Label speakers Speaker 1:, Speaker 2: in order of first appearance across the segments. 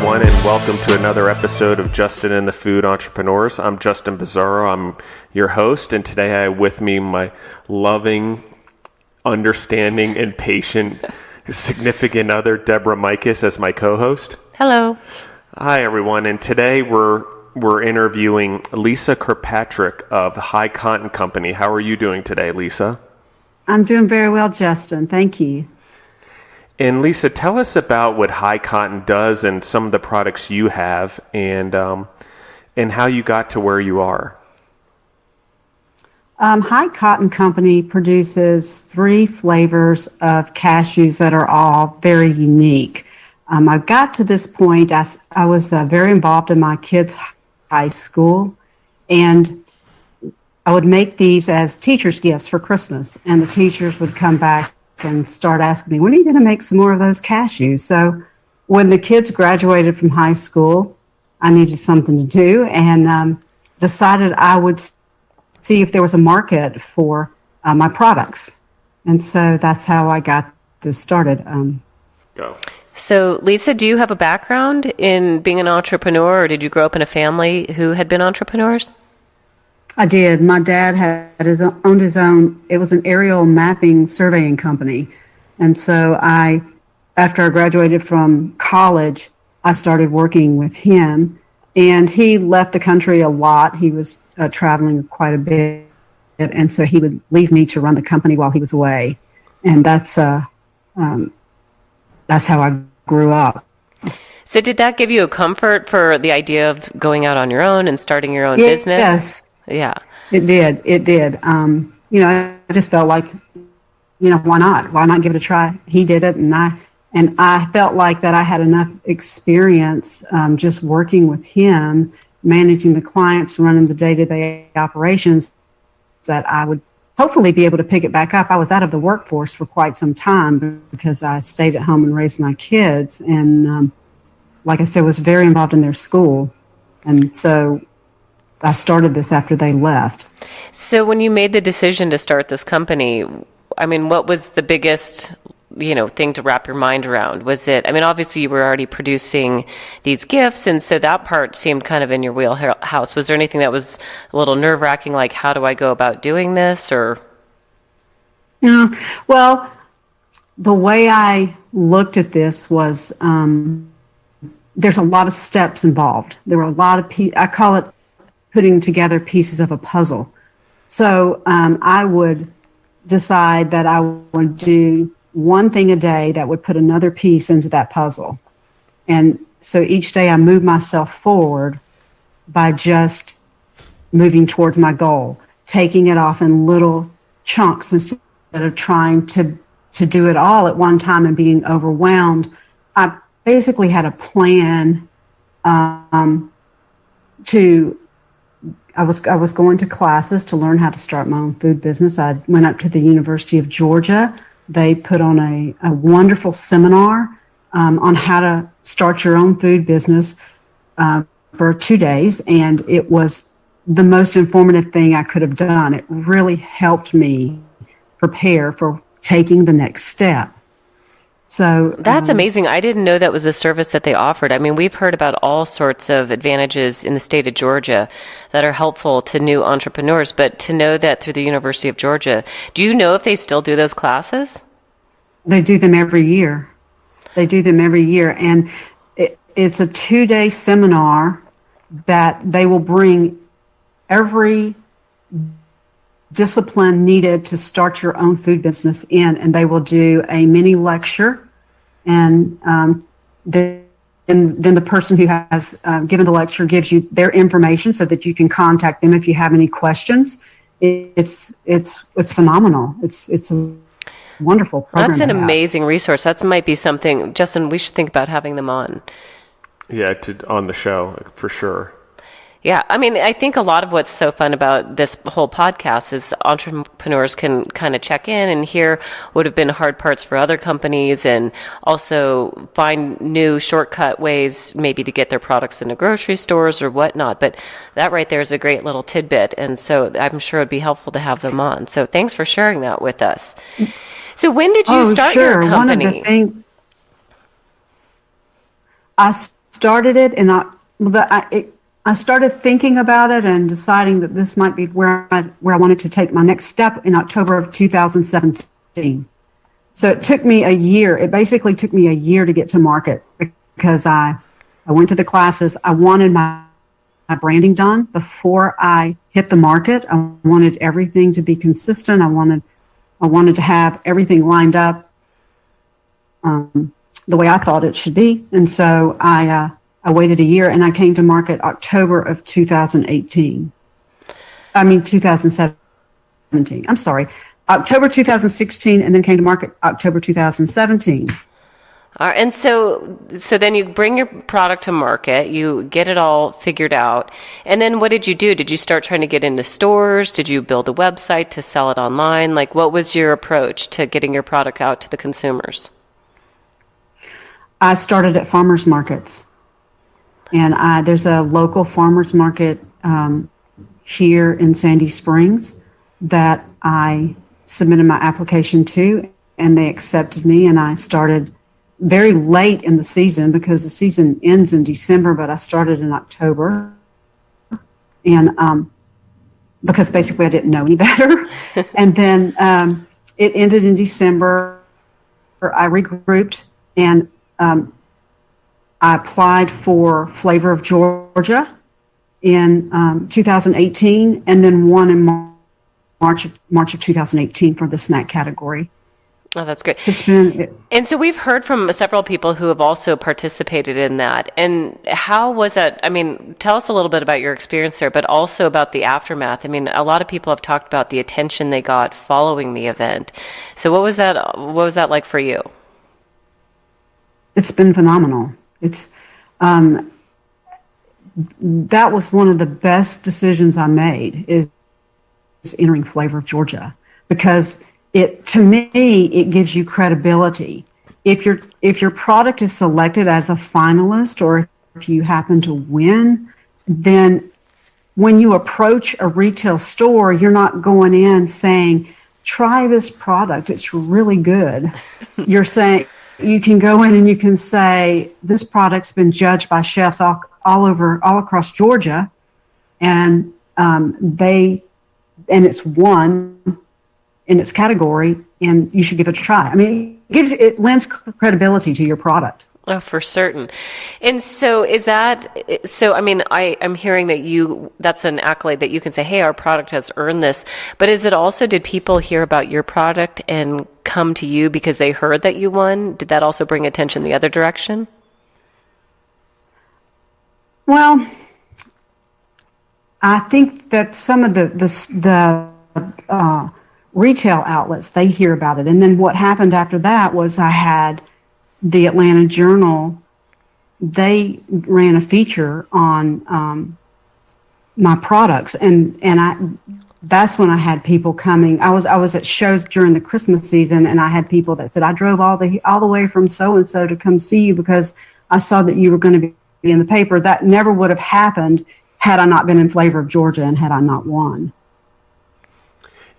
Speaker 1: everyone, and welcome to another episode of Justin and the Food Entrepreneurs. I'm Justin Bizzarro. I'm your host, and today I have with me my loving, understanding, and patient significant other, Deborah Michas, as my co-host.
Speaker 2: Hello.
Speaker 1: Hi, everyone, and today we're interviewing Lisa Kirkpatrick of High Cotton Company. How are you doing today, Lisa?
Speaker 3: I'm doing very well, Justin. Thank you.
Speaker 1: And Lisa, tell us about what High Cotton does and some of the products you have, and how you got to where you are.
Speaker 3: High Cotton Company produces 3 flavors of cashews that are all very unique. I got to this point, I was very involved in my kids' high school, and I would make these as teachers' gifts for Christmas, and the teachers would come back and start asking me, when are you going to make some more of those cashews? So when the kids graduated from high school, I needed something to do, and decided I would see if there was a market for my products. And so that's how I got this started.
Speaker 1: Go.
Speaker 2: So, Lisa, do you have a background in being an entrepreneur, or did you grow up in a family who had been entrepreneurs?
Speaker 3: I did. My dad owned his own, it was an aerial mapping surveying company. And so after I graduated from college, I started working with him. And he left the country a lot. He was traveling quite a bit. And so he would leave me to run the company while he was away. And that's how I grew up.
Speaker 2: So did that give you a comfort for the idea of going out on your own and starting your own business?
Speaker 3: Yes.
Speaker 2: Yeah.
Speaker 3: It did. I just felt like, why not? Why not give it a try? He did it, and I felt like that I had enough experience just working with him, managing the clients, running the day-to-day operations, that I would hopefully be able to pick it back up. I was out of the workforce for quite some time because I stayed at home and raised my kids, and like I said, was very involved in their school. And so I started this after they left.
Speaker 2: So when you made the decision to start this company, I mean, what was the biggest, thing to wrap your mind around? Was it, obviously you were already producing these gifts, and so that part seemed kind of in your wheelhouse. Was there anything that was a little nerve-wracking, like how do I go about doing this, or?
Speaker 3: Yeah, well, the way I looked at this was there's a lot of steps involved. There were a lot of, I call it putting together pieces of a puzzle. So I would decide that I would do one thing a day that would put another piece into that puzzle. And so each day I moved myself forward by just moving towards my goal, taking it off in little chunks instead of trying to do it all at one time and being overwhelmed. I basically had a plan I was going to classes to learn how to start my own food business. I went up to the University of Georgia. They put on a wonderful seminar on how to start your own food business for 2 days, and it was the most informative thing I could have done. It really helped me prepare for taking the next step. So
Speaker 2: that's amazing. I didn't know that was a service that they offered. We've heard about all sorts of advantages in the state of Georgia that are helpful to new entrepreneurs, but to know that through the University of Georgia, do you know if they still do those classes?
Speaker 3: They do them every year. And it's a 2-day seminar that they will bring every discipline needed to start your own food business in, and they will do a mini lecture, and then the person who has given the lecture gives you their information so that you can contact them if you have any questions. It's phenomenal. It's a wonderful program.
Speaker 2: That's an amazing resource. That might be something, Justin, we should think about having them on.
Speaker 1: Yeah, on the show for sure.
Speaker 2: Yeah, I think a lot of what's so fun about this whole podcast is entrepreneurs can kind of check in and hear what have been hard parts for other companies, and also find new shortcut ways maybe to get their products into grocery stores or whatnot. But that right there is a great little tidbit, and so I'm sure it'd be helpful to have them on. So thanks for sharing that with us. So when did you start your company?
Speaker 3: One of the things, I started it, and I started thinking about it and deciding that this might be where I wanted to take my next step in October of 2017. So it took me a year. It basically took me a year to get to market because I went to the classes. I wanted my branding done before I hit the market. I wanted everything to be consistent. I wanted to have everything lined up the way I thought it should be. And so I waited a year, and I came to market October of 2017. I'm sorry, October 2016, and then came to market October 2017.
Speaker 2: And so then you bring your product to market, you get it all figured out, and then what did you do? Did you start trying to get into stores? Did you build a website to sell it online? Like, what was your approach to getting your product out to the consumers?
Speaker 3: I started at farmers markets, and there's a local farmers market here in Sandy Springs that I submitted my application to, and they accepted me, and I started very late in the season because the season ends in December, but I started in October. And because basically I didn't know any better. And then it ended in December. I regrouped, and I applied for Flavor of Georgia in 2018, and then won in March of 2018 for the snack category.
Speaker 2: Oh, that's great. And so we've heard from several people who have also participated in that. And how was that? I mean, tell us a little bit about your experience there, but also about the aftermath. I mean, a lot of people have talked about the attention they got following the event. So what was that? What was that like for you?
Speaker 3: It's been phenomenal. It's that was one of the best decisions I made is entering Flavor of Georgia, because to me, it gives you credibility. If your product is selected as a finalist, or if you happen to win, then when you approach a retail store, you're not going in saying, try this product, it's really good. You're saying, you can go in and you can say, this product's been judged by chefs all across Georgia, and it's won in its category, and you should give it a try. I mean, it lends credibility to your product.
Speaker 2: Oh, for certain. And so I mean, I'm hearing that that's an accolade that you can say, hey, our product has earned this. But did people hear about your product and come to you because they heard that you won? Did that also bring attention the other direction?
Speaker 3: Well, I think that some of the retail outlets, they hear about it. And then what happened after that was I had the Atlanta Journal, they ran a feature on my products, and that's when I had people coming. I was at shows during the Christmas season, and I had people that said, I drove all the way from so-and-so to come see you because I saw that you were going to be in the paper. That never would have happened had I not been in Flavor of Georgia and had I not won.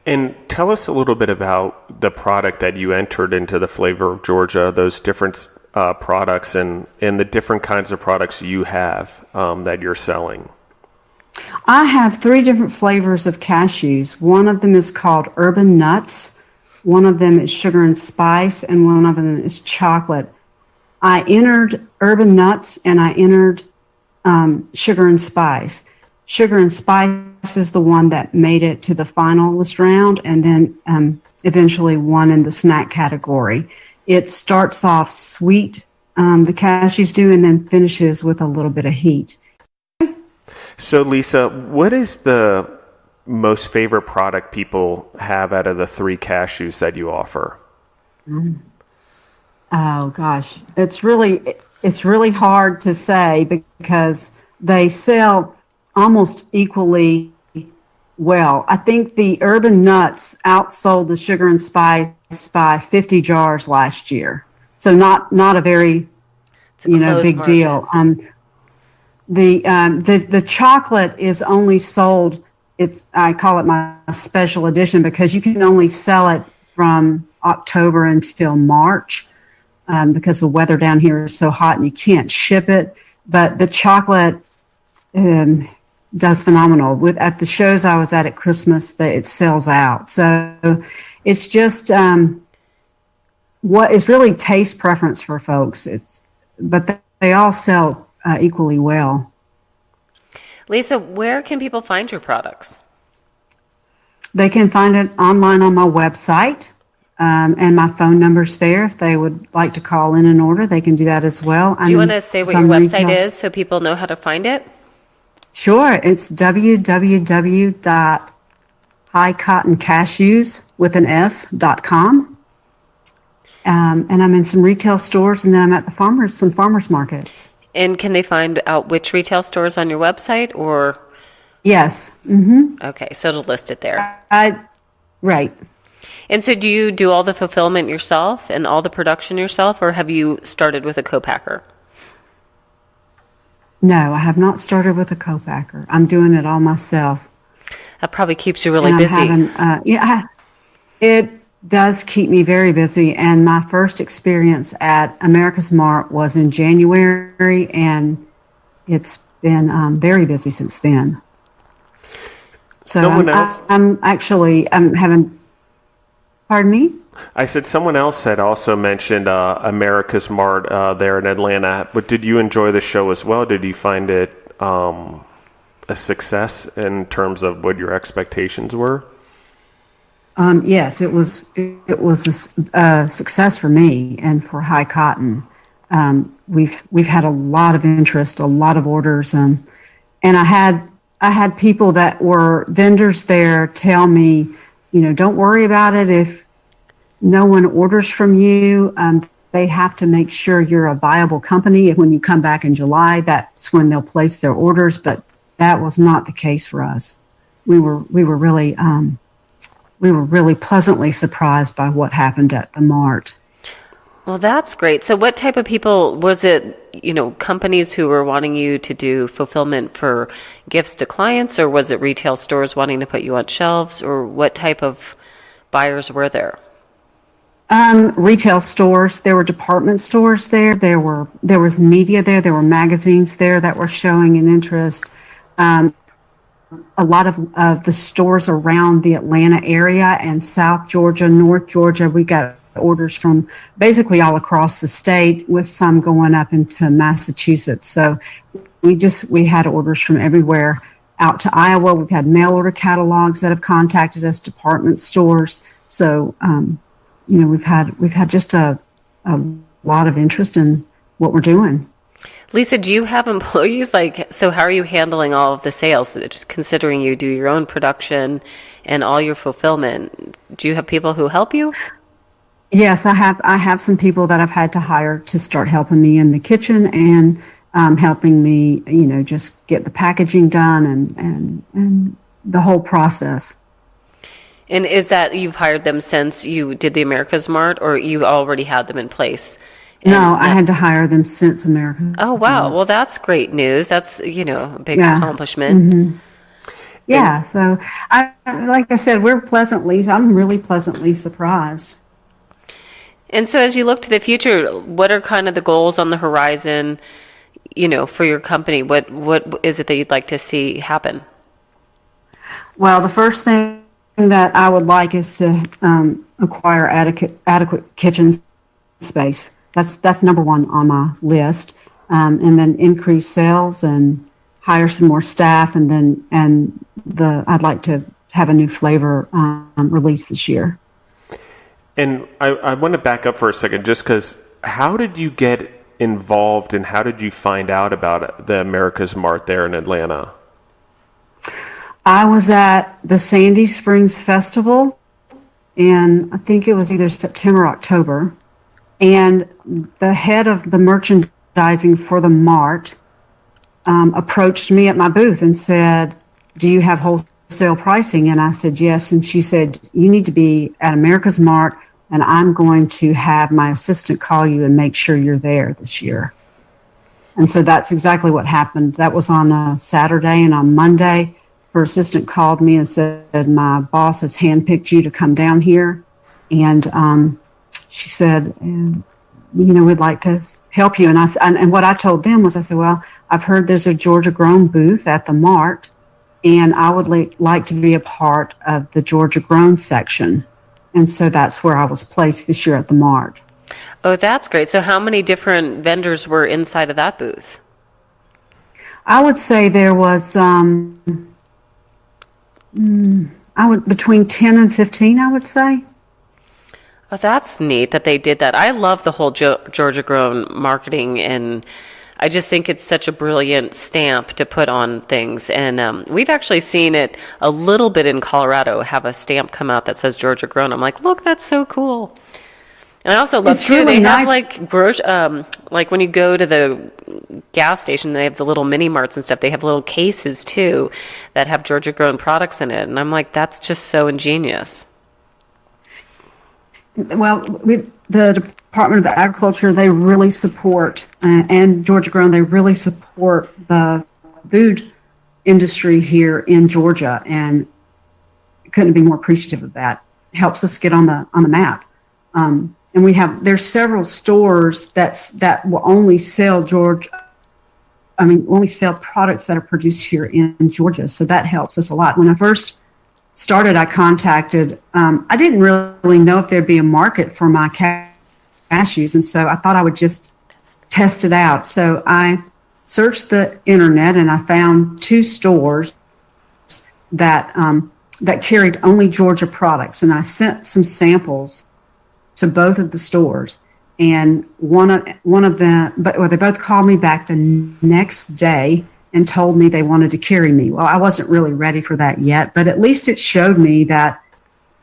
Speaker 1: And tell us a little bit about the product that you entered into the Flavor of Georgia, those different products and the different kinds of products you have that you're selling.
Speaker 3: I have 3 different flavors of cashews. One of them is called Urban Nuts. One of them is Sugar and Spice, and one of them is chocolate. I entered Urban Nuts, and I entered Sugar and Spice. Sugar and Spice is the one that made it to the finalist round, and then eventually won in the snack category. It starts off sweet, the cashews do, and then finishes with a little bit of heat.
Speaker 1: So, Lisa, what is the most favorite product people have out of the 3 cashews that you offer?
Speaker 3: Oh gosh, it's really hard to say because they sell almost equally well. I think the Urban Nuts outsold the Sugar and Spice by 50 jars last year, so not a very big margin. Deal. The chocolate is only sold. I call it my special edition because you can only sell it from October until March because the weather down here is so hot and you can't ship it. but the chocolate does phenomenal. At the shows I was at Christmas, it sells out. So it's just what is really taste preference for folks. But they all sell equally well.
Speaker 2: Lisa, where can people find your products?
Speaker 3: They can find it online on my website, and my phone number's there. If they would like to call in an order, they can do that as well.
Speaker 2: Do you want to say what your website is so people know how to find it?
Speaker 3: Sure. It's www.highcottoncashews.com. And I'm in some retail stores, and then I'm at some farmers markets.
Speaker 2: And can they find out which retail stores on your website, or?
Speaker 3: Yes. Mm-hmm.
Speaker 2: Okay, so it'll list it there.
Speaker 3: Right.
Speaker 2: And so do you do all the fulfillment yourself and all the production yourself, or have you started with a co-packer?
Speaker 3: No, I have not started with a co-packer. I'm doing it all myself.
Speaker 2: That probably keeps you really busy.
Speaker 3: It does keep me very busy. And my first experience at America's Mart was in January, and it's been very busy since then. So
Speaker 1: I'm
Speaker 3: having, pardon me?
Speaker 1: I said someone else had also mentioned America's Mart there in Atlanta. But did you enjoy the show as well? Did you find it a success in terms of what your expectations were?
Speaker 3: Yes, it was a success for me and for High Cotton. We've had a lot of interest, a lot of orders, and I had people that were vendors there tell me, don't worry about it if no one orders from you. They have to make sure you're a viable company. When you come back in July, that's when they'll place their orders. But that was not the case for us. We were really pleasantly surprised by what happened at the Mart.
Speaker 2: Well, that's great. So what type of people was it, companies who were wanting you to do fulfillment for gifts to clients, or was it retail stores wanting to put you on shelves, or what type of buyers were there?
Speaker 3: Retail stores. There were department stores there. There was media there. There were magazines there that were showing an interest. A lot of the stores around the Atlanta area and South Georgia, North Georgia, we got orders from basically all across the state, with some going up into Massachusetts. So we had orders from everywhere out to Iowa. We've had mail order catalogs that have contacted us, department stores. So, we've had just a lot of interest in what we're doing.
Speaker 2: Lisa, do you have employees? So how are you handling all of the sales? Just considering you do your own production and all your fulfillment, do you have people who help you?
Speaker 3: Yes, I have some people that I've had to hire to start helping me in the kitchen and helping me, just get the packaging done and the whole process.
Speaker 2: And is that you've hired them since you did the America's Mart, or you already had them in place?
Speaker 3: No, I had to hire them since America.
Speaker 2: Oh, wow.
Speaker 3: Mart.
Speaker 2: Well, that's great news. That's, a big accomplishment.
Speaker 3: Mm-hmm. Yeah. So like I said, I'm really pleasantly surprised.
Speaker 2: And so as you look to the future, what are kind of the goals on the horizon, for your company? What is it that you'd like to see happen?
Speaker 3: Well, the first thing that I would like is to acquire adequate kitchen space. That's number one on my list, and then increase sales and hire some more staff, and I'd like to have a new flavor release this year.
Speaker 1: And I want to back up for a second, just because. How did you get involved, and how did you find out about the America's Mart there in Atlanta?
Speaker 3: I was at the Sandy Springs Festival, and I think it was either September or October. And the head of the merchandising for the Mart approached me at my booth and said, "Do you have wholesale pricing?" And I said, "Yes." And she said, "You need to be at America's Mart, and I'm going to have my assistant call you and make sure you're there this year." And so that's exactly what happened. That was on a Saturday, and on Monday, her assistant called me and said, "My boss has handpicked you to come down here." And she said, "We'd like to help you." And what I told them was, I said, "Well, I've heard there's a Georgia Grown booth at the Mart, and I would like to be a part of the Georgia Grown section. And so that's where I was placed this year at the Mart.
Speaker 2: Oh, that's great. So how many different vendors were inside of that booth?
Speaker 3: I would say there was between 10 and 15, I would say.
Speaker 2: Oh, that's neat that they did that. I love the whole Georgia Grown marketing, and I just think it's such a brilliant stamp to put on things. And we've actually seen it a little bit in Colorado, have a stamp come out that says Georgia Grown. I'm like, look, that's so cool. And I also love, too, really they have, like when you go to the gas station, they have the little mini marts and stuff. They have little cases, too, that have Georgia Grown products in it. And I'm like, that's just so ingenious.
Speaker 3: Well, the Department of Agriculture, they really support, and Georgia Grown, they really support the food industry here in Georgia, and couldn't be more appreciative of that. It helps us get on the map. And there's several stores that will only sell only sell products that are produced here in Georgia. So that helps us a lot. When I first started, I contacted, I didn't really know if there'd be a market for my cashews. And so I thought I would just test it out. So I searched the internet and I found 2 stores that carried only Georgia products. And I sent some samples to both of the stores, and one of them, they both called me back the next day and told me they wanted to carry me. Well, I wasn't really ready for that yet, but at least it showed me that,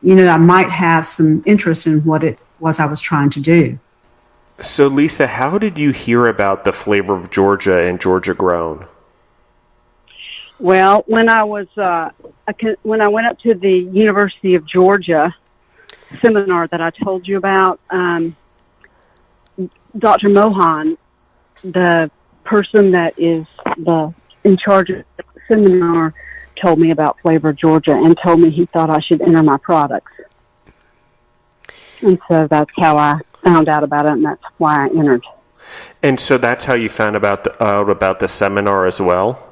Speaker 3: I might have some interest in what it was I was trying to do.
Speaker 1: So, Lisa, how did you hear about the Flavor of Georgia and Georgia Grown?
Speaker 4: Well, when I went up to the University of Georgia seminar that I told you about, Dr. Mohan, the person that is in charge of the seminar, told me about Flavor Georgia and told me he thought I should enter my products. And so that's how I found out about it, and that's why I entered.
Speaker 1: And so that's how you found out about the seminar as well?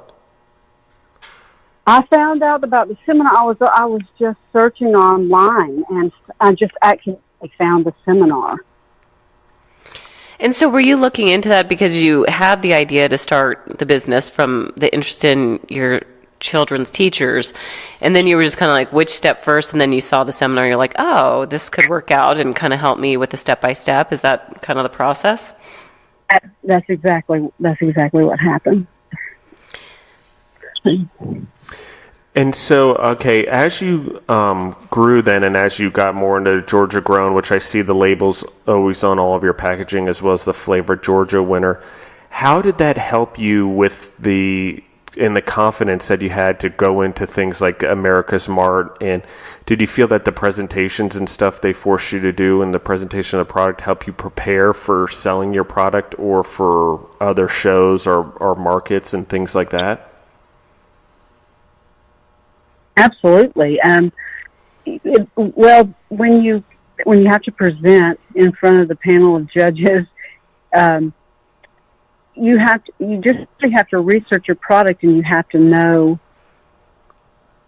Speaker 4: I found out about the seminar. I was just searching online, and I just actually found the seminar.
Speaker 2: And so were you looking into that because you had the idea to start the business from the interest in your children's teachers, and then you were just kind of like, which step first? And then you saw the seminar, you're like, oh, this could work out and kind of help me with the step-by-step. Is that kind of the process?
Speaker 4: That's exactly what happened.
Speaker 1: And so, okay, as you grew then, and as you got more into Georgia Grown, which I see the labels always on all of your packaging, as well as the Flavor Georgia winner, how did that help you with the confidence that you had to go into things like America's Mart? And did you feel that the presentations and stuff they forced you to do and the presentation of the product help you prepare for selling your product or for other shows or markets and things like that?
Speaker 4: Absolutely. Well, when you have to present in front of the panel of judges, you just have to research your product, and you have to know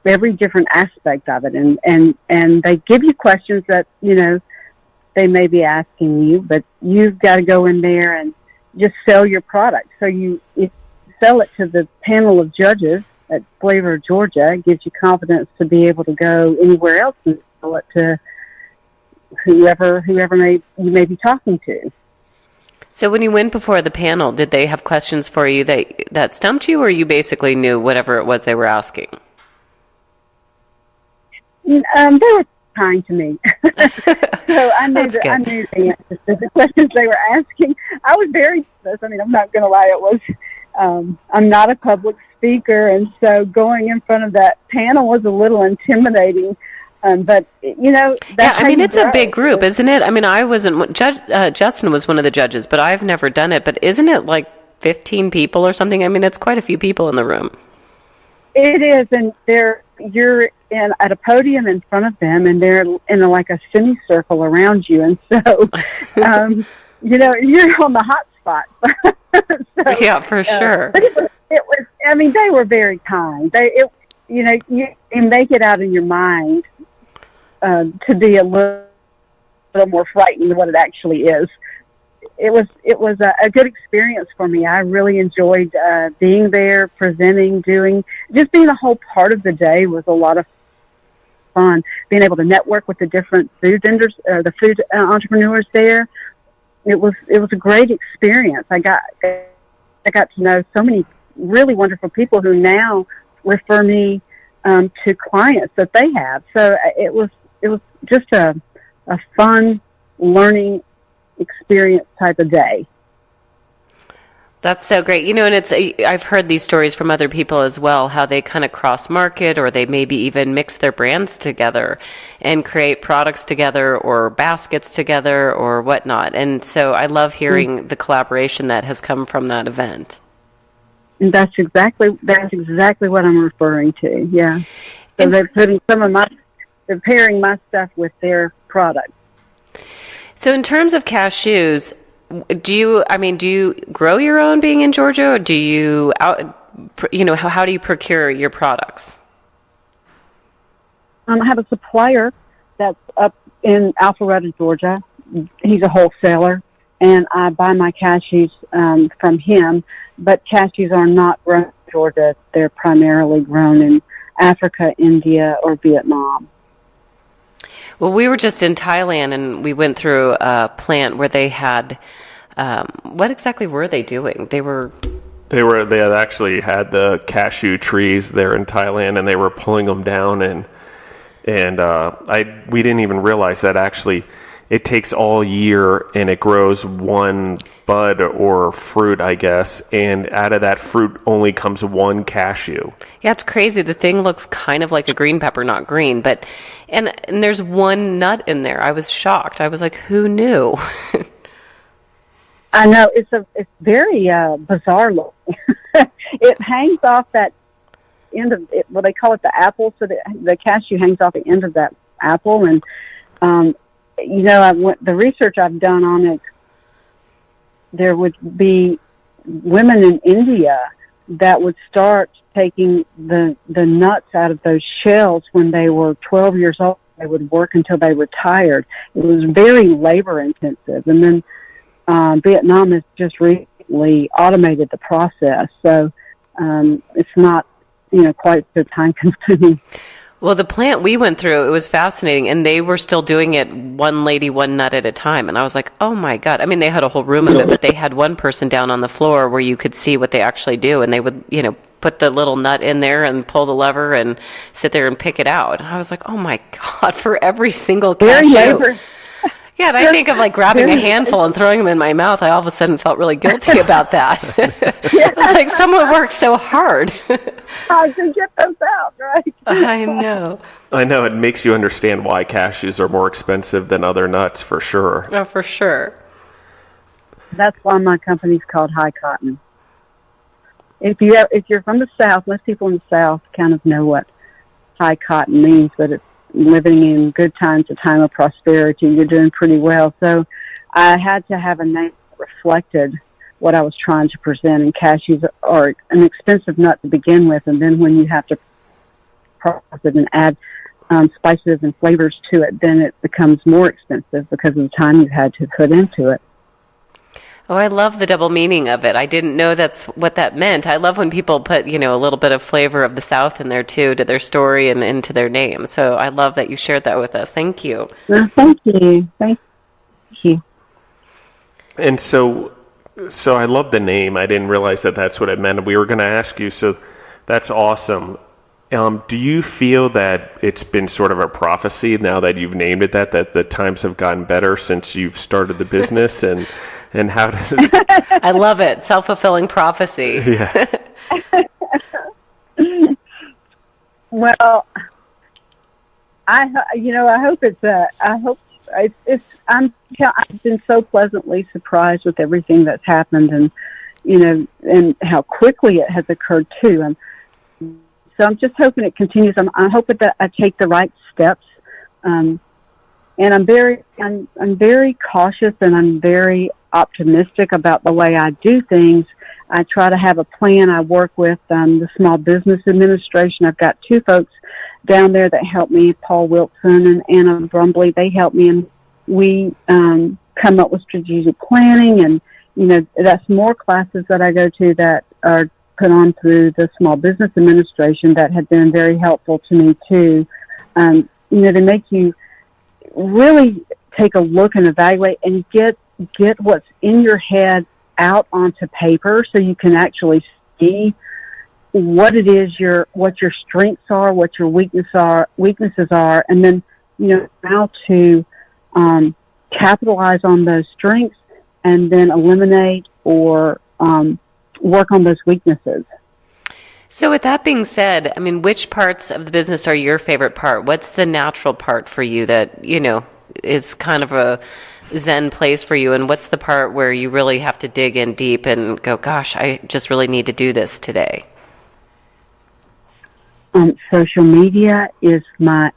Speaker 4: every different aspect of it. And they give you questions that, they may be asking you, but you've got to go in there and just sell your product. So you sell it to the panel of judges at Flavor Georgia. It gives you confidence to be able to go anywhere else and sell it to whoever you may be talking to.
Speaker 2: So when you went before the panel, did they have questions for you that stumped you, or you basically knew whatever it was they were asking?
Speaker 4: They were kind to me. So I knew the answers to the questions they were asking. I was very nervous. I'm not going to lie. It was, I'm not a public speaker, and so going in front of that panel was a little intimidating. But
Speaker 2: it's a big group, isn't it? I wasn't. Justin was one of the judges, but I've never done it. But isn't it like 15 people or something? It's quite a few people in the room.
Speaker 4: It is, and you're at a podium in front of them, and they're in like a semicircle around you, and so you're on the hot spot.
Speaker 2: Yeah, for sure.
Speaker 4: But it was I mean, they were very kind. You make it out in your mind to be a little more frightened than what it actually is. It was a good experience for me. I really enjoyed being there, presenting, just being a whole part of the day was a lot of fun. Being able to network with the different food vendors, the food entrepreneurs there. It was a great experience. I got to know so many really wonderful people who now refer me to clients that they have. So it was just a fun learning experience type of day.
Speaker 2: That's so great. And I've heard these stories from other people as well, how they kind of cross market, or they maybe even mix their brands together and create products together or baskets together or whatnot. And so I love hearing the collaboration that has come from that event.
Speaker 4: And that's exactly what I'm referring to. Yeah. So they're putting they're pairing my stuff with their product.
Speaker 2: So in terms of cashews, do you grow your own being in Georgia, or do you how do you procure your products?
Speaker 4: I have a supplier that's up in Alpharetta, Georgia. He's a wholesaler, and I buy my cashews from him. But cashews are not grown in Georgia. They're primarily grown in Africa, India, or Vietnam.
Speaker 2: Well, we were just in Thailand, and we went through a plant where they had, what exactly were they doing? They had actually had the cashew trees there in Thailand, and they were pulling them down, and we didn't even realize that actually it takes all year, and it grows one bud or fruit, I guess, and out of that fruit only comes one cashew. Yeah, it's crazy. The thing looks kind of like a green pepper, not green, but and there's one nut in there. I was shocked. I was like, who knew?
Speaker 4: I know, it's very bizarre looking. It hangs off that end of it, they call it the apple, so the cashew hangs off the end of that apple, and the research I've done on it, there would be women in India that would start taking the nuts out of those shells when they were 12 years old. They would work until they retired. It was very labor intensive. And then Vietnam has just recently automated the process. So it's not, quite so time consuming.
Speaker 2: Well, the plant we went through, it was fascinating, and they were still doing it one lady, one nut at a time. And I was like, oh, my God. I mean, they had a whole room of it, but they had one person down on the floor where you could see what they actually do. And they would, put the little nut in there and pull the lever and sit there and pick it out. And I was like, oh, my God, for every single cashew.
Speaker 4: Very labor.
Speaker 2: Yeah, and I think of grabbing a handful and throwing them in my mouth. I all of a sudden felt really guilty about that. It's like someone worked so hard.
Speaker 4: How'd you get those out, right?
Speaker 2: I know.
Speaker 1: It makes you understand why cashews are more expensive than other nuts, for sure.
Speaker 2: Oh, for sure.
Speaker 4: That's why my company's called High Cotton. If you're from the South, most people in the South kind of know what high cotton means, but it's living in good times, a time of prosperity. You're doing pretty well. So I had to have a name that reflected what I was trying to present. And cashews are an expensive nut to begin with. And then when you have to process it and add spices and flavors to it, then it becomes more expensive because of the time you've had to put into it.
Speaker 2: Oh, I love the double meaning of it. I didn't know that's what that meant. I love when people put, a little bit of flavor of the South in there, too, to their story and into their name. So I love that you shared that with us. Thank you.
Speaker 4: Well, thank you. Thank you.
Speaker 1: And so I love the name. I didn't realize that that's what it meant. We were going to ask you, so that's awesome. Do you feel that it's been sort of a prophecy now that you've named it that the times have gotten better since you've started the business? And how does...
Speaker 2: I love it. Self-fulfilling prophecy.
Speaker 1: Yeah.
Speaker 4: Well, I hope I've been so pleasantly surprised with everything that's happened, and and how quickly it has occurred too. So I'm just hoping it continues. I'm hoping that I take the right steps. And I'm very cautious, and I'm very optimistic about the way I do things, I try to have a plan. I work with the Small Business Administration. I've got 2 folks down there that help me, Paul Wilson and Anna Brumbley. They help me, and we come up with strategic planning. And, that's more classes that I go to that are put on through the Small Business Administration that have been very helpful to me, too. They make you really take a look and evaluate and get what's in your head out onto paper so you can actually see what it is what your strengths are, what your weaknesses are, and then how to capitalize on those strengths and then eliminate or work on those weaknesses.
Speaker 2: So with that being said, I mean, which parts of the business are your favorite part? What's the natural part for you that, is kind of a Zen place for you? And what's the part where you really have to dig in deep and go, gosh, I just really need to do this today?
Speaker 4: Social media is what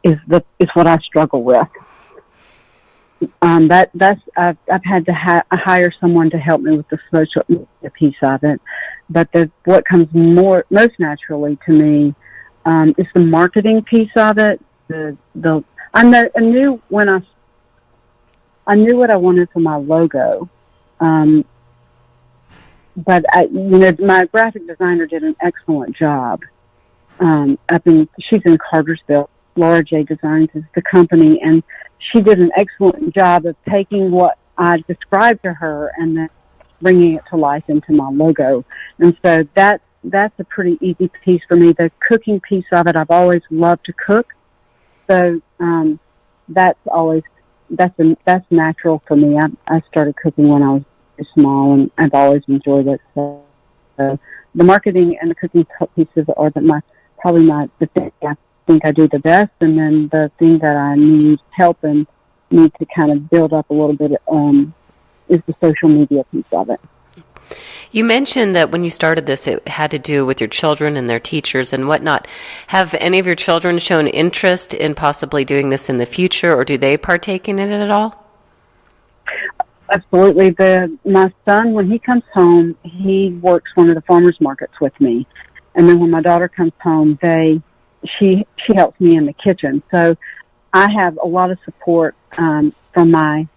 Speaker 4: I struggle with. I've had to hire someone to help me with the social media piece of it. But what comes most naturally to me is the marketing piece of it. I knew what I wanted for my logo, but my graphic designer did an excellent job. She's in Cartersville. Laura J. Designs is the company, and she did an excellent job of taking what I described to her and then bringing it to life into my logo. And so that's a pretty easy piece for me. The cooking piece of it, I've always loved to cook. So that's natural for me. I started cooking when I was small, and I've always enjoyed it. So the marketing and the cooking pieces are the thing I think I do the best, and then the thing that I need help and need to kind of build up a little bit is the social media piece of it.
Speaker 2: You mentioned that when you started this, it had to do with your children and their teachers and whatnot. Have any of your children shown interest in possibly doing this in the future, or do they partake in it at all?
Speaker 4: Absolutely. My son, when he comes home, he works one of the farmers markets with me. And then when my daughter comes home, she helps me in the kitchen. So I have a lot of support from my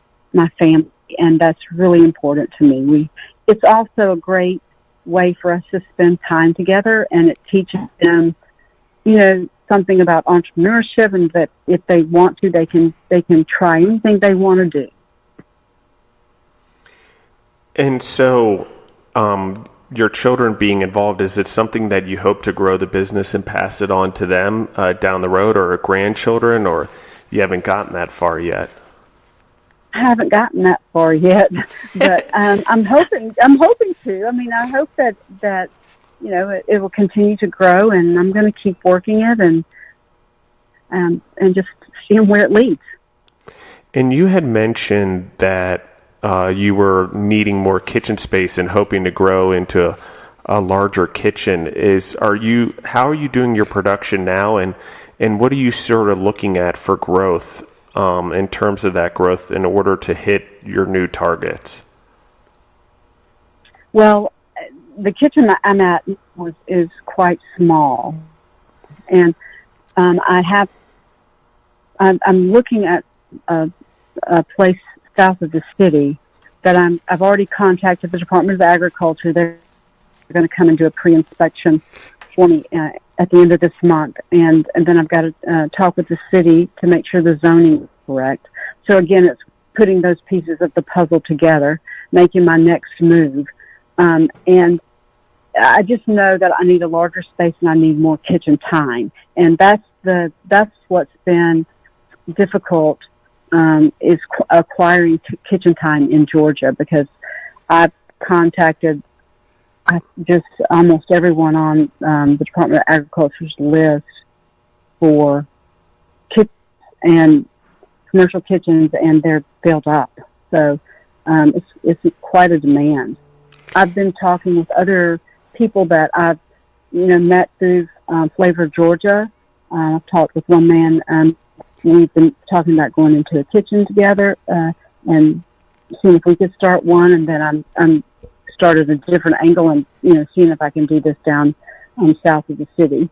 Speaker 4: family, and that's really important to me. It's also a great way for us to spend time together, and it teaches them, something about entrepreneurship, and that if they want to, they can try anything they want to do.
Speaker 1: And so, your children being involved, is it something that you hope to grow the business and pass it on to them down the road, or grandchildren, or you haven't gotten that far yet?
Speaker 4: I haven't gotten that far yet, but I'm hoping to. I mean, I hope that it will continue to grow, and I'm going to keep working it and just seeing where it leads.
Speaker 1: And you had mentioned that you were needing more kitchen space and hoping to grow into a larger kitchen. How are you doing your production now, and what are you sort of looking at for growth in terms of that growth in order to hit your new targets?
Speaker 4: Well, the kitchen that I'm at is quite small, and I'm looking at a place south of the city that I've already contacted the Department of Agriculture. They're going to come and do a pre-inspection for me at the end of this month, and then I've got to talk with the city to make sure the zoning is correct. So again, it's putting those pieces of the puzzle together, making my next move. And I just know that I need a larger space and I need more kitchen time. And that's what's been difficult, is acquiring kitchen time in Georgia, because I've contacted just almost everyone on the Department of Agriculture's list for kitchens and commercial kitchens, and they're filled up. So it's quite a demand. I've been talking with other people that I've met through Flavor of Georgia. I've talked with one man. We've been talking about going into a kitchen together and seeing if we could start one, and then I'm started a different angle and, seeing if I can do this down south of the city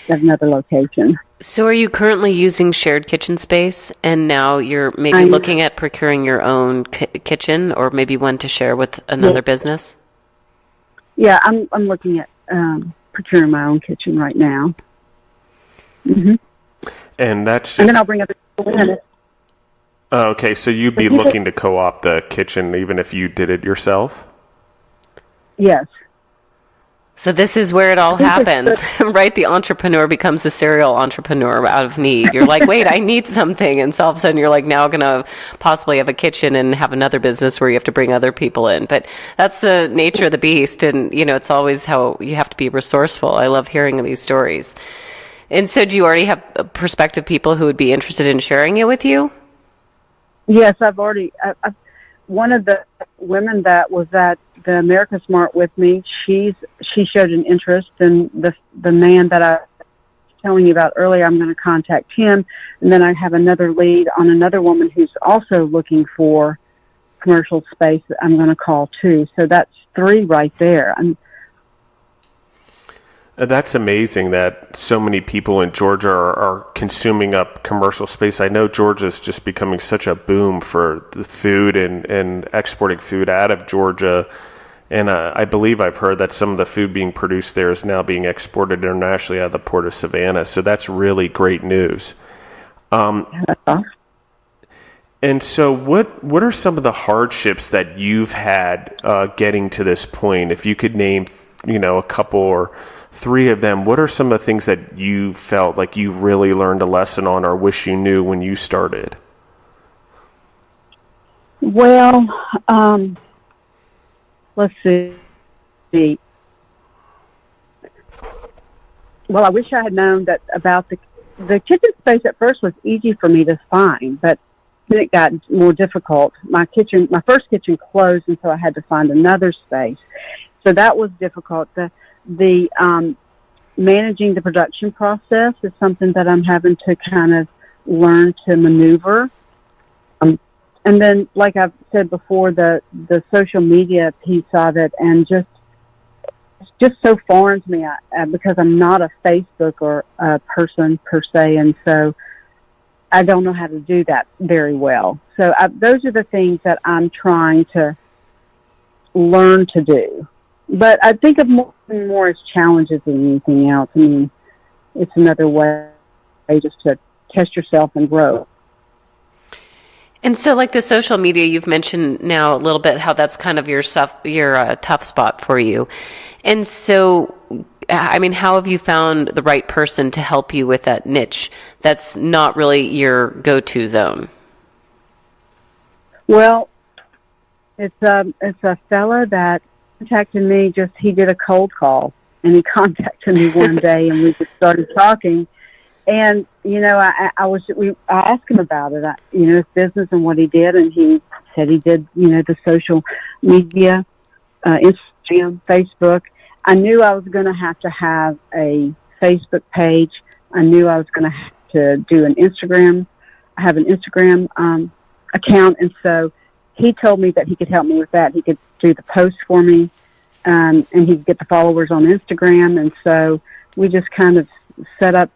Speaker 4: at another location.
Speaker 2: So are you currently using shared kitchen space, and now you're maybe looking at procuring your own kitchen, or maybe one to share with another business?
Speaker 4: Yeah, I'm looking at procuring my own kitchen right now. Mm-hmm.
Speaker 1: And that's just...
Speaker 4: And then I'll bring up the...
Speaker 1: Okay, so you'd be looking to co-opt the kitchen even if you did it yourself?
Speaker 4: Yes.
Speaker 2: So this is where it all happens, right? The entrepreneur becomes a serial entrepreneur out of need. You're like, wait, I need something. And so all of a sudden you're like now going to possibly have a kitchen and have another business where you have to bring other people in. But that's the nature of the beast. And, it's always how you have to be resourceful. I love hearing these stories. And so do you already have prospective people who would be interested in sharing it with you?
Speaker 4: Yes, I've one of the women that was at the America's Mart with me, she showed an interest in the man that I was telling you about earlier. I'm going to contact him, and then I have another lead on another woman who's also looking for commercial space that I'm going to call too. So that's 3 right there.
Speaker 1: That's amazing that so many people in Georgia are consuming up commercial space. I know Georgia's just becoming such a boom for the food and exporting food out of Georgia. And I believe I've heard that some of the food being produced there is now being exported internationally out of the port of Savannah. So that's really great news. And so what are some of the hardships that you've had getting to this point? If you could name, a couple or 3 of them, what are some of the things that you felt like you really learned a lesson on or wish you knew when you started?
Speaker 4: Well, let's see. Well, I wish I had known that about the kitchen space. At first was easy for me to find, but then it got more difficult. My first kitchen closed, and so I had to find another space. So that was difficult. The managing the production process is something that I'm having to kind of learn to maneuver. And then, like I've said before, the social media piece of it, and it's just so foreign to me because I'm not a Facebook or a person per se, and so I don't know how to do that very well. So those are the things that I'm trying to learn to do. But I think of more as challenges than anything else. I mean, it's another way just to test yourself and grow.
Speaker 2: And so, like the social media, you've mentioned now a little bit how that's kind of your tough spot for you. And so, I mean, how have you found the right person to help you with that niche that's not really your go-to zone?
Speaker 4: Well, it's a fella that contacted me. He did a cold call, and he contacted me one day, and we just started talking. And I asked him about it, his business and what he did, and he said he did the social media, Instagram, Facebook. I knew I was going to have a Facebook page. I knew I was going to have to do an Instagram. I have an Instagram account, and so he told me that he could help me with that. He could do the post for me, and he'd get the followers on Instagram. And so we just kind of set up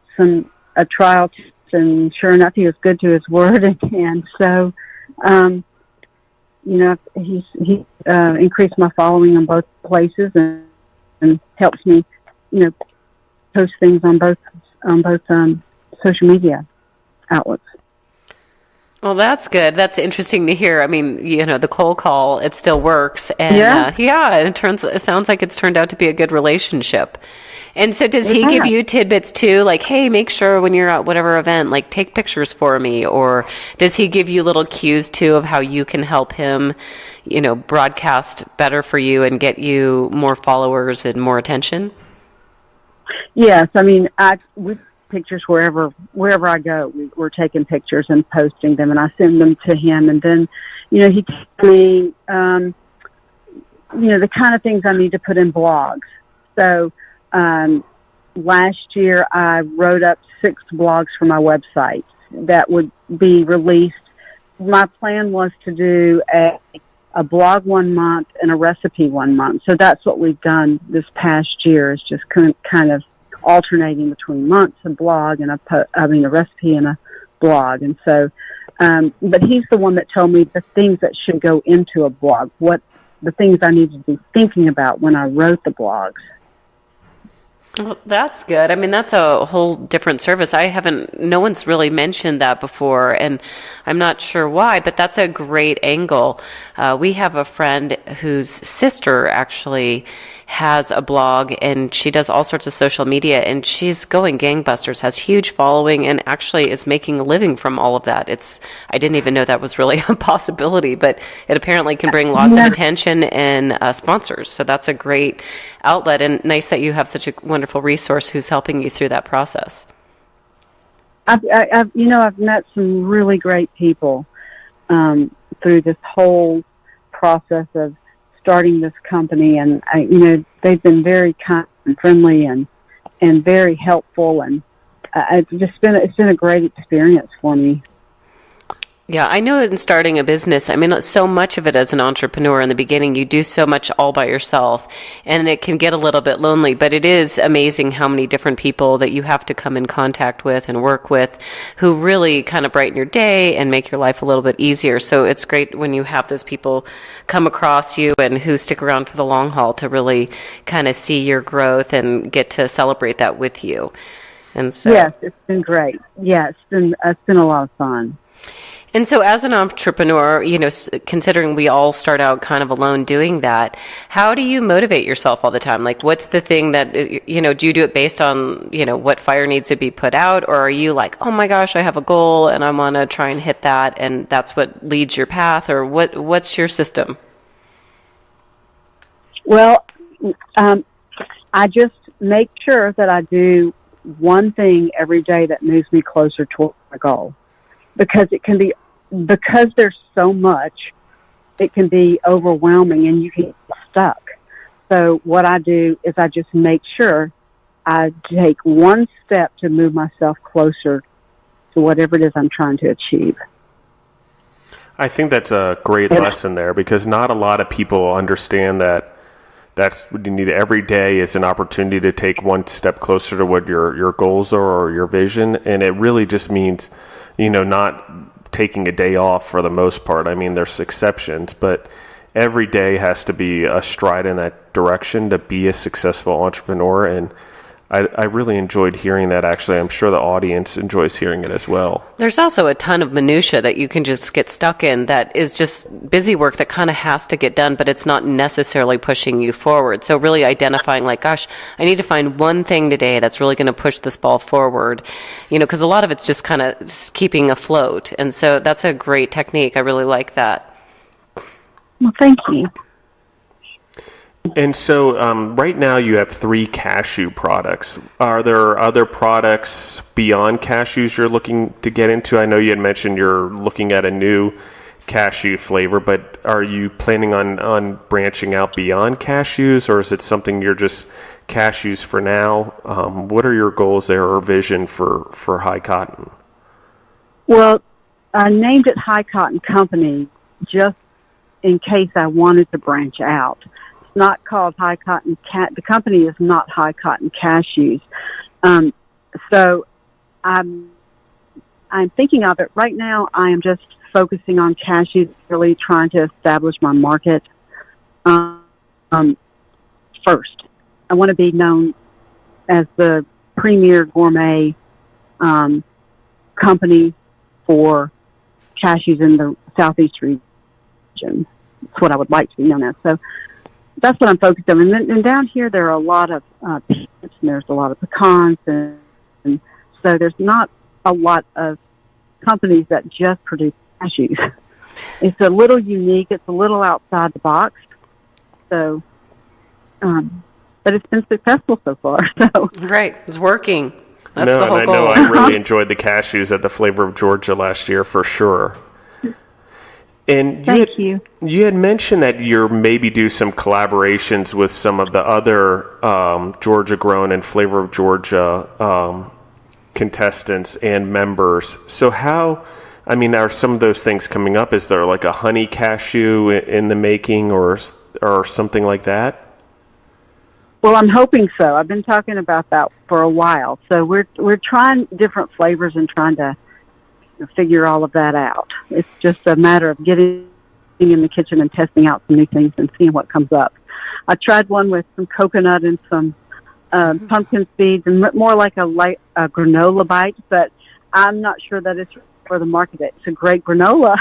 Speaker 4: a trial, and sure enough, he was good to his word. And so, he increased my following on both places and helps me, post things on both social media outlets.
Speaker 2: Well, that's good. That's interesting to hear. I mean, the cold call, it still works. And it sounds like it's turned out to be a good relationship. And so does he give you tidbits too? Like, hey, make sure when you're at whatever event, like take pictures for me. Or does he give you little cues too of how you can help him, broadcast better for you and get you more followers and more attention? Yes. I mean,
Speaker 4: we pictures wherever I go. We're taking pictures and posting them, and I send them to him. And then, he tells me, the kind of things I need to put in blogs. So last year I wrote up 6 blogs for my website that would be released my plan was to do a blog 1 month and a recipe 1 month. So that's what we've done this past year, is just kind of alternating between months, a blog and a recipe and a blog. And so, but he's the one that told me the things that should go into a blog, what the things I needed to be thinking about when I wrote the blogs.
Speaker 2: Well, that's good. I mean, that's a whole different service. No one's really mentioned that before, and I'm not sure why, but that's a great angle. We have a friend whose sister actually has a blog, and she does all sorts of social media, and she's going gangbusters, has huge following, and actually is making a living from all of that. I didn't even know that was really a possibility, but it apparently can bring lots of attention and sponsors. So that's a great outlet, and nice that you have such a wonderful resource who's helping you through that process.
Speaker 4: I've met some really great people through this whole process of starting this company, and they've been very kind and friendly and very helpful, and it's been a great experience for me.
Speaker 2: Yeah, I know in starting a business, I mean, so much of it as an entrepreneur in the beginning, you do so much all by yourself, and it can get a little bit lonely, but it is amazing how many different people that you have to come in contact with and work with who really kind of brighten your day and make your life a little bit easier. So it's great when you have those people come across you and who stick around for the long haul to really kind of see your growth and get to celebrate that with you. And so,
Speaker 4: yes, it's been great. Yeah, it's been a lot of fun.
Speaker 2: And so as an entrepreneur, considering we all start out kind of alone doing that, how do you motivate yourself all the time? Like, what's the thing that, do you do it based on, what fire needs to be put out? Or are you like, oh my gosh, I have a goal and I want to try and hit that, and that's what leads your path? Or what's your system?
Speaker 4: Well, I just make sure that I do one thing every day that moves me closer toward my goal. Because there's so much, it can be overwhelming and you can get stuck. So what I do is I just make sure I take one step to move myself closer to whatever it is I'm trying to achieve.
Speaker 1: I think that's a great lesson there, because not a lot of people understand that that's what you need. Every day is an opportunity to take one step closer to what your goals are or your vision. And it really just means, not taking a day off for the most part. I mean, there's exceptions, but every day has to be a stride in that direction to be a successful entrepreneur. And I really enjoyed hearing that. Actually, I'm sure the audience enjoys hearing it as well. There's
Speaker 2: also a ton of minutia that you can just get stuck in that is just busy work that kind of has to get done, but it's not necessarily pushing you forward. So really identifying like, gosh, I need to find one thing today that's really going to push this ball forward, because a lot of it's just kind of keeping afloat. And so that's a great technique. I really like that.
Speaker 4: Well, thank you.
Speaker 1: And so right now you have 3 cashew products. Are there other products beyond cashews you're looking to get into? I know you had mentioned you're looking at a new cashew flavor, but are you planning on branching out beyond cashews, or is it something you're just cashews for now? What are your goals there or vision for High Cotton?
Speaker 4: Well, I named it High Cotton Company just in case I wanted to branch out. Not called High Cotton the company is not High Cotton Cashews. So I'm thinking of it right now. I am just focusing on cashews, really trying to establish my market. First, I want to be known as the premier gourmet company for cashews in the Southeast region. That's what I would like to be known as. So that's what I'm focused on. And down here, there are a lot of peanuts, and there's a lot of pecans, and so there's not a lot of companies that just produce cashews. It's a little unique. It's a little outside the box. So, but it's been successful so far. So
Speaker 2: right, it's working. That's
Speaker 1: the
Speaker 2: whole
Speaker 1: goal. I know I really enjoyed the cashews at the Flavor of Georgia last year for sure. And you had mentioned that you're maybe do some collaborations with some of the other Georgia Grown and Flavor of Georgia contestants and members. So how I mean, are some of those things coming up? Is there like a honey cashew in the making or something like that?
Speaker 4: Well, I'm hoping so. I've been talking about that for a while. So we're trying different flavors and trying to figure all of that out. It's just a matter of getting in the kitchen and testing out some new things and seeing what comes up. I tried one with some coconut and some pumpkin seeds, and more like a granola bite, but I'm not sure that it's for the market. It's a great granola.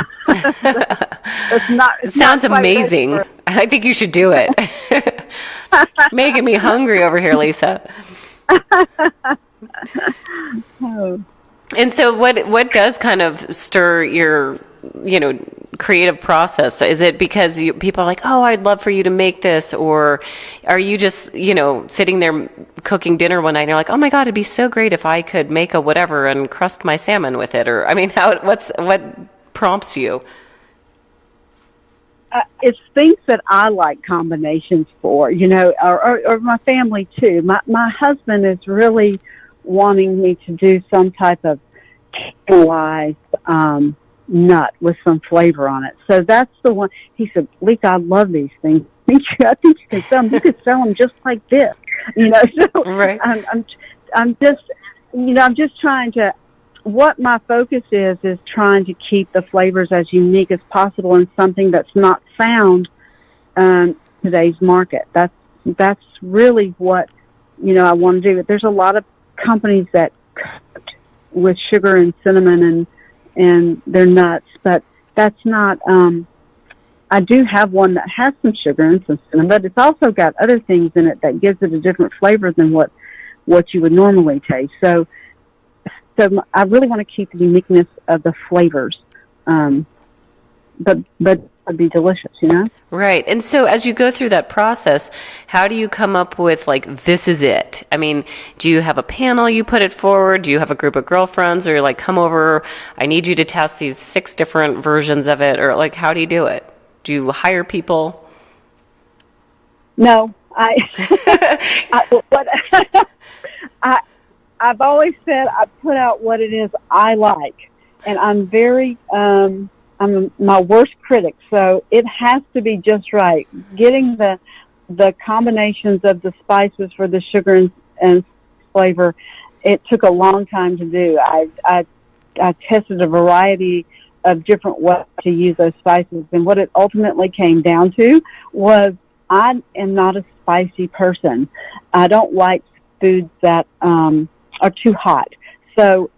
Speaker 2: It sounds amazing. I think you should do it. Making me hungry over here, Lisa. And so what does kind of stir your, creative process? Is it because people are like, oh, I'd love for you to make this? Or are you just, sitting there cooking dinner one night and you're like, oh my God, it'd be so great if I could make a whatever and crust my salmon with it? Or, I mean, what prompts you?
Speaker 4: It's things that I like combinations for, or my family too. My husband is really wanting me to do some type of caramelized nut with some flavor on it. So that's the one. He said, Lisa, I love these things. I think you can sell them. You could sell them just like this, So
Speaker 2: right.
Speaker 4: I'm just trying to. What my focus is trying to keep the flavors as unique as possible in something that's not found in today's market. That's really what, I want to do. There's a lot of companies that cook with sugar and cinnamon and their nuts, but that's not, I do have one that has some sugar and some cinnamon, but it's also got other things in it that gives it a different flavor than what you would normally taste. So I really want to keep the uniqueness of the flavors, but it'd be delicious,
Speaker 2: Right. And so as you go through that process, how do you come up with, this is it? I mean, do you have a panel you put it forward? Do you have a group of girlfriends? Or you're like, come over, I need you to test these 6 different versions of it? Or, how do you do it? Do you hire people?
Speaker 4: No. I've always said I put out what it is I like, and I'm very I'm my worst critic, so it has to be just right. Getting the combinations of the spices for the sugar and flavor, it took a long time to do. I tested a variety of different ways to use those spices, and what it ultimately came down to was I am not a spicy person. I don't like foods that are too hot. So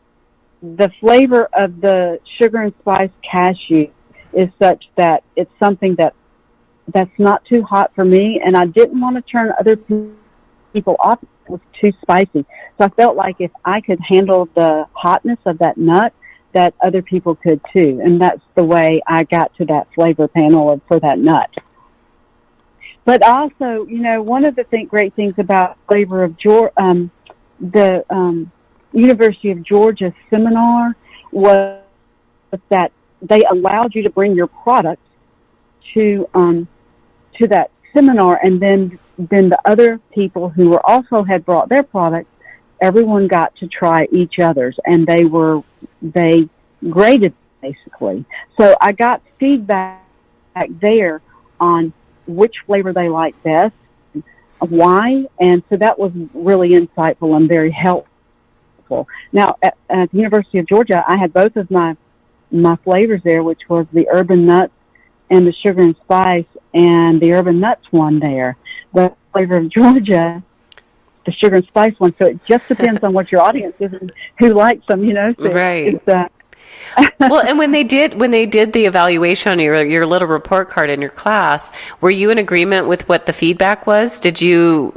Speaker 4: the flavor of the sugar and spice cashew is such that it's something that's not too hot for me, and I didn't want to turn other people off. It was too spicy. So I felt like if I could handle the hotness of that nut, that other people could too. And that's the way I got to that flavor panel for that nut. But also, one of the great things about Flavor of the University of Georgia seminar was that they allowed you to bring your product to that seminar, and then the other people who were also had brought their products, everyone got to try each other's, and they graded basically. So I got feedback there on which flavor they liked best, why, and so that was really insightful and very helpful. Now, at the University of Georgia, I had both of my flavors there, which was the urban nuts and the sugar and spice, and the urban nuts won there. The Flavor of Georgia, the sugar and spice one, so it just depends on what your audience is and who likes them, So
Speaker 2: right.
Speaker 4: It's,
Speaker 2: well, and when they did the evaluation on your little report card in your class, were you in agreement with what the feedback was? Did you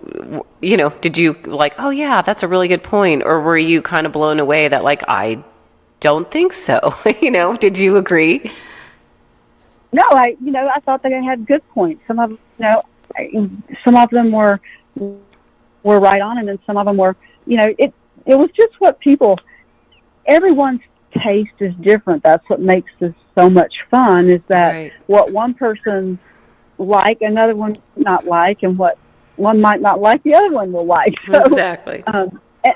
Speaker 2: like, oh yeah, that's a really good point, or were you kind of blown away that I don't think so? Did you agree?
Speaker 4: No, I thought they had good points. Some of them were right on, and then some of them were, it was just what everyone's taste is different. That's what makes this so much fun, is that
Speaker 2: right.
Speaker 4: What one person like, another one not like, and what one might not like, the other one will like. So,
Speaker 2: exactly.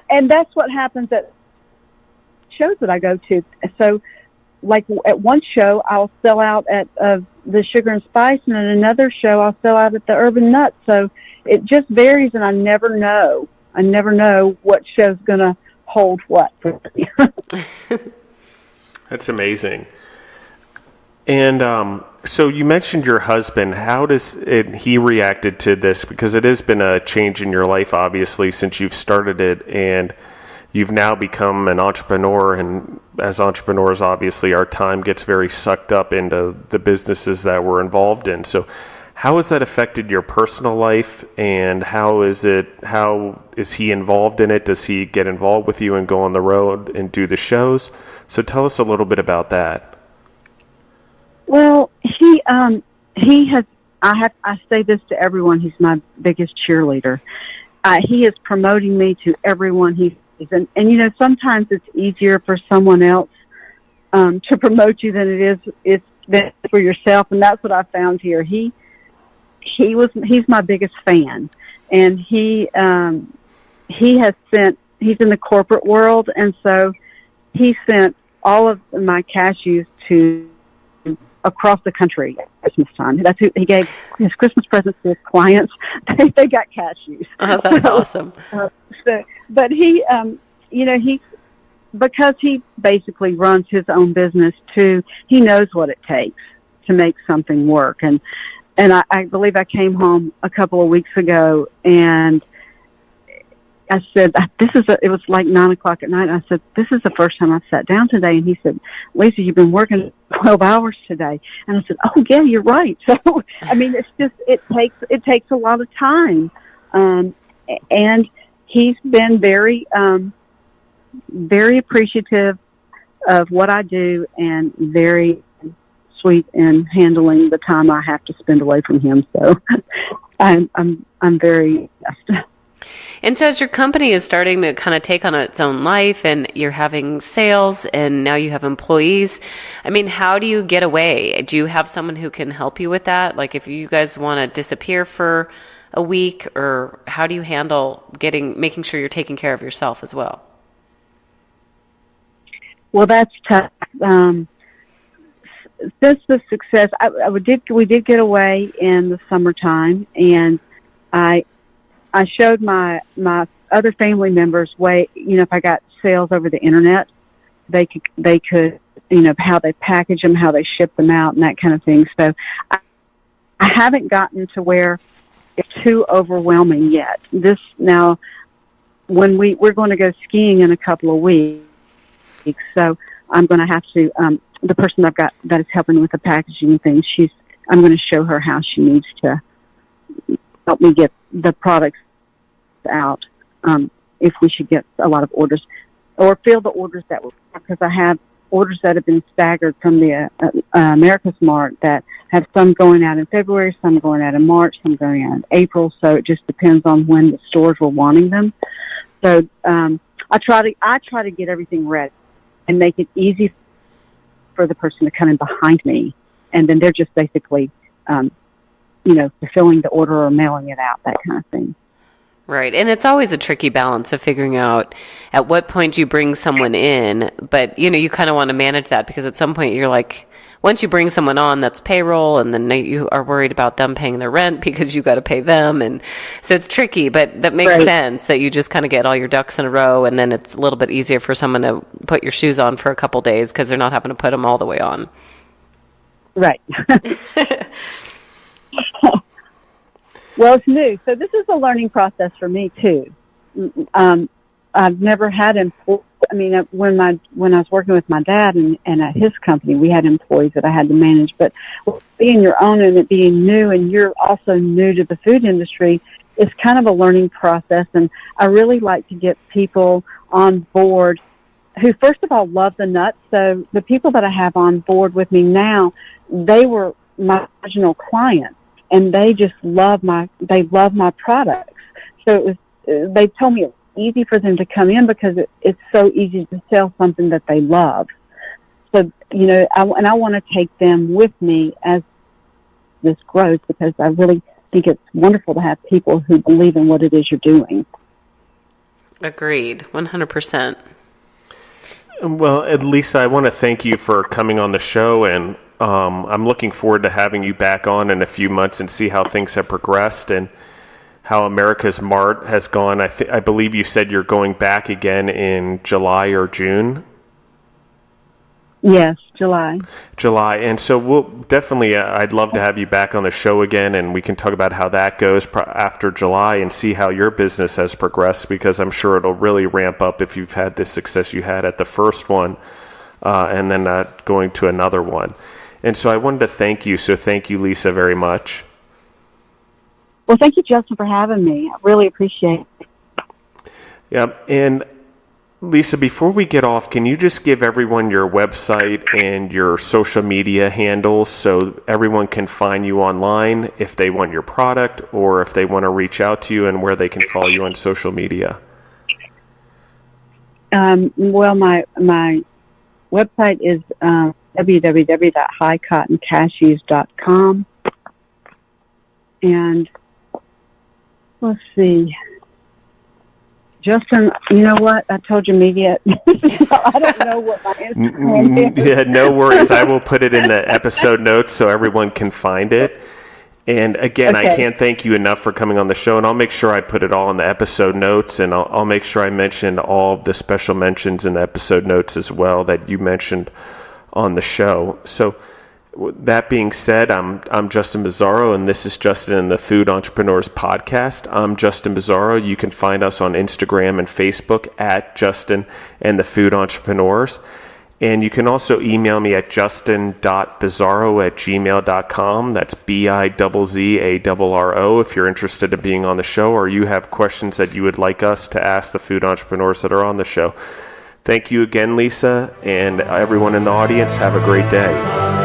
Speaker 4: And that's what happens at shows that I go to. So like at one show, I'll sell out at the Sugar and Spice, and at another show, I'll sell out at the Urban Nuts. So it just varies, and I never know. I never know what show's going to hold what for me.
Speaker 1: That's amazing. And so you mentioned your husband. How does he reacted to this? Because it has been a change in your life, obviously, since you've started it, and you've now become an entrepreneur. And as entrepreneurs, obviously, our time gets very sucked up into the businesses that we're involved in. So how has that affected your personal life, and how is he involved in it? Does he get involved with you and go on the road and do the shows? So tell us a little bit about that.
Speaker 4: Well, he has. I say this to everyone. He's my biggest cheerleader. He is promoting me to everyone he sees, and you know, sometimes it's easier for someone else to promote you than it is for yourself, and that's what I found here. He's my biggest fan, and he's in the corporate world, and so he sent all of my cashews to across the country at Christmas time. That's who he gave his Christmas presents to his clients. They got cashews.
Speaker 2: Oh, that's awesome.
Speaker 4: But he, because he basically runs his own business too, he knows what it takes to make something work. And I believe I came home a couple of weeks ago, and I said, it was like 9:00 at night. I said, this is the first time I've sat down today. And he said, Lisa, you've been working 12 hours today. And I said, oh yeah, you're right. So, I mean, it's just, it takes a lot of time. And he's been very, very appreciative of what I do, and very sweet in handling the time I have to spend away from him. So I'm very blessed.
Speaker 2: And so as your company is starting to kind of take on its own life, and you're having sales, and now you have employees, I mean, how do you get away? Do you have someone who can help you with that? Like if you guys want to disappear for a week, or how do you handle making sure you're taking care of yourself as well?
Speaker 4: Well, that's tough. Since the success, we did get away in the summertime, and I showed my other family members if I got sales over the internet, they could, how they package them, how they ship them out, and that kind of thing. So I haven't gotten to where it's too overwhelming yet. Now, when we're going to go skiing in a couple of weeks, so I'm going to have to, the person I've got that is helping with the packaging and things, I'm going to show her how she needs to help me get the products out, if we should get a lot of orders, or fill the orders because I have orders that have been staggered from the America's Mart that have some going out in February, some going out in March, some going out in April. So it just depends on when the stores were wanting them. So I try to get everything ready and make it easy for the person to come in behind me, and then they're just basically fulfilling the order or mailing it out, that kind of thing.
Speaker 2: Right. And it's always a tricky balance of figuring out at what point you bring someone in, but you kind of want to manage that, because at some point you're like, once you bring someone on, that's payroll, and then you are worried about them paying their rent because you got to pay them. And so it's tricky, but that makes sense that you just kind of get all your ducks in a row, and then it's a little bit easier for someone to put your shoes on for a couple days because they're not having to put them all the way on.
Speaker 4: Right. Well, it's new, so this is a learning process for me too. I've never had employees. I mean, when I was working with my dad and at his company, we had employees that I had to manage. But being your own and it being new, and you're also new to the food industry, it's kind of a learning process. And I really like to get people on board who, first of all, love the nuts. So the people that I have on board with me now, they were my original clients, and they just love my products. So they told me it's easy for them to come in because it's so easy to sell something that they love. So, I want to take them with me as this grows, because I really think it's wonderful to have people who believe in what it is you're doing.
Speaker 2: Agreed, 100%.
Speaker 1: Well, Lisa, I want to thank you for coming on the show, and I'm looking forward to having you back on in a few months and see how things have progressed and how America's Mart has gone. I believe you said you're going back again in July or June.
Speaker 4: Yes, July.
Speaker 1: And so we'll definitely, I'd love to have you back on the show again, and we can talk about how that goes after July and see how your business has progressed, because I'm sure it'll really ramp up if you've had the success you had at the first one and then going to another one. And so I wanted to thank you. So thank you, Lisa, very much.
Speaker 4: Well, thank you, Justin, for having me. I really appreciate it.
Speaker 1: Yeah, and Lisa, before we get off, can you just give everyone your website and your social media handles so everyone can find you online if they want your product or if they want to reach out to you, and where they can follow you on social media?
Speaker 4: Well, my website is www.highcottoncashews.com. And let's see. Justin, you know what? I told you media. I don't know what my Instagram is.
Speaker 1: Yeah, no worries. I will put it in the episode notes so everyone can find it. And again, okay. I can't thank you enough for coming on the show, and I'll make sure I put it all in the episode notes, and I'll make sure I mention all of the special mentions in the episode notes as well that you mentioned on the show. So that being said, I'm Justin Bizzarro, and this is Justin and the Food Entrepreneurs Podcast. I'm Justin Bizzarro. You can find us on Instagram and Facebook at Justin and the Food Entrepreneurs. And you can also email me at justin.bizzarro@gmail.com. That's BIZZARRO if you're interested in being on the show, or you have questions that you would like us to ask the food entrepreneurs that are on the show. Thank you again, Lisa, and everyone in the audience. Have a great day.